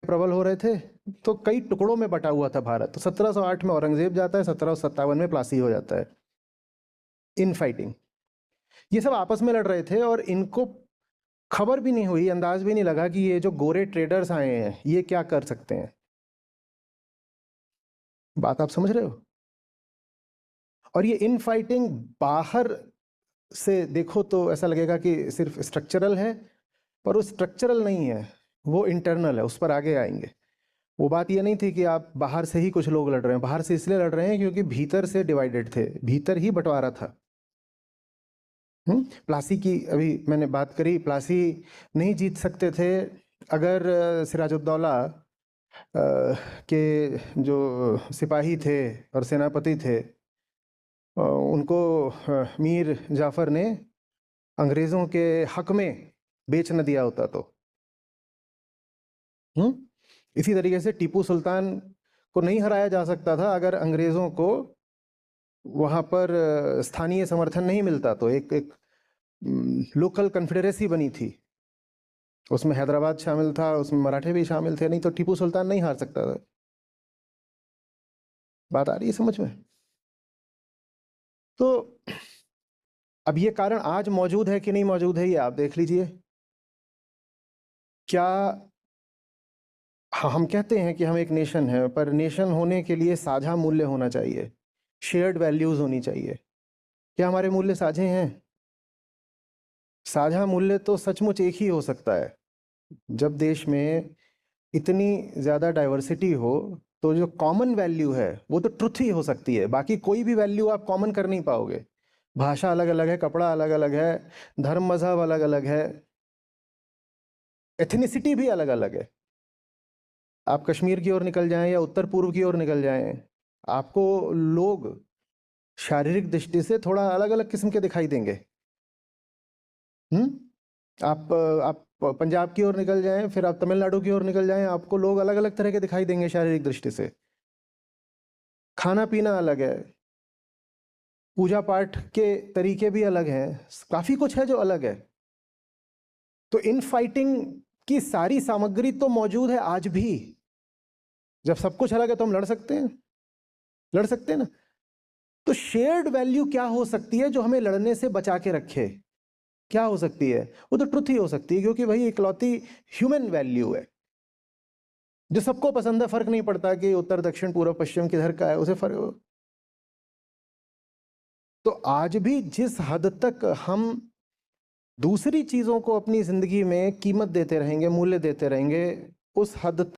प्रबल हो रहे थे तो कई टुकड़ों में बटा हुआ था भारत। तो 1708 में औरंगजेब जाता है, 1757 में प्लासी हो जाता है। इन फाइटिंग ये सब आपस में लड़ रहे थे और इनको खबर भी नहीं हुई, अंदाज भी नहीं लगा कि ये जो गोरे ट्रेडर्स आए हैं ये क्या कर सकते हैं। बात आप समझ रहे हो? और ये इन फाइटिंग बाहर से देखो तो ऐसा लगेगा कि सिर्फ स्ट्रक्चरल है, पर वो स्ट्रक्चरल नहीं है, वो इंटरनल है, उस पर आगे आएंगे। वो बात ये नहीं थी कि आप बाहर से ही कुछ लोग लड़ रहे हैं, बाहर से इसलिए लड़ रहे हैं क्योंकि भीतर से डिवाइडेड थे, भीतर ही बंटवारा था। प्लासी की अभी मैंने बात करी, प्लासी नहीं जीत सकते थे अगर सिराजुद्दौला के जो सिपाही थे और सेनापति थे उनको मीर जाफ़र ने अंग्रेज़ों के हक में बेच न दिया होता तो। इसी तरीके से टीपू सुल्तान को नहीं हराया जा सकता था अगर अंग्रेज़ों को वहाँ पर स्थानीय समर्थन नहीं मिलता तो। एक लोकल कन्फेडरेसी बनी थी, उसमें हैदराबाद शामिल था, उसमें मराठे भी शामिल थे, नहीं तो टीपू सुल्तान नहीं हार सकता था। बात आ रही है समझ में? तो अब ये कारण आज मौजूद है कि नहीं मौजूद है ये आप देख लीजिए। क्या हम कहते हैं कि हम एक नेशन है, पर नेशन होने के लिए साझा मूल्य होना चाहिए, शेयर्ड वैल्यूज होनी चाहिए। क्या हमारे मूल्य साझे हैं? साझा मूल्य तो सचमुच एक ही हो सकता है जब देश में इतनी ज़्यादा डाइवर्सिटी हो, तो जो कॉमन वैल्यू है वो तो ट्रुथ ही हो सकती है, बाकी कोई भी वैल्यू आप कॉमन कर नहीं पाओगे। भाषा अलग अलग है, कपड़ा अलग अलग है, धर्म मजहब अलग अलग है, एथनिसिटी भी अलग अलग है। आप कश्मीर की ओर निकल जाएं या उत्तर पूर्व की ओर निकल जाएं, आपको लोग शारीरिक दृष्टि से थोड़ा अलग अलग किस्म के दिखाई देंगे। आप पंजाब की ओर निकल जाएं, फिर आप तमिलनाडु की ओर निकल जाएं, आपको लोग अलग अलग तरह के दिखाई देंगे शारीरिक दृष्टि से। खाना पीना अलग है, पूजा पाठ के तरीके भी अलग हैं, काफ़ी कुछ है जो अलग है। तो इन फाइटिंग की सारी सामग्री तो मौजूद है आज भी। जब सब कुछ अलग है तो हम लड़ सकते हैं, लड़ सकते हैं ना। तो शेयर्ड वैल्यू क्या हो सकती है जो हमें लड़ने से बचा के रखे? क्या हो सकती है? वो तो ट्रुथ ही हो सकती है, क्योंकि भाई इकलौती ह्यूमन वैल्यू है जो सबको पसंद है। फर्क नहीं पड़ता कि उत्तर दक्षिण पूर्व पश्चिम किधर का है, उसे फर्क। तो आज भी जिस हद तक हम दूसरी चीज़ों को अपनी ज़िंदगी में कीमत देते रहेंगे, मूल्य देते रहेंगे, उस हद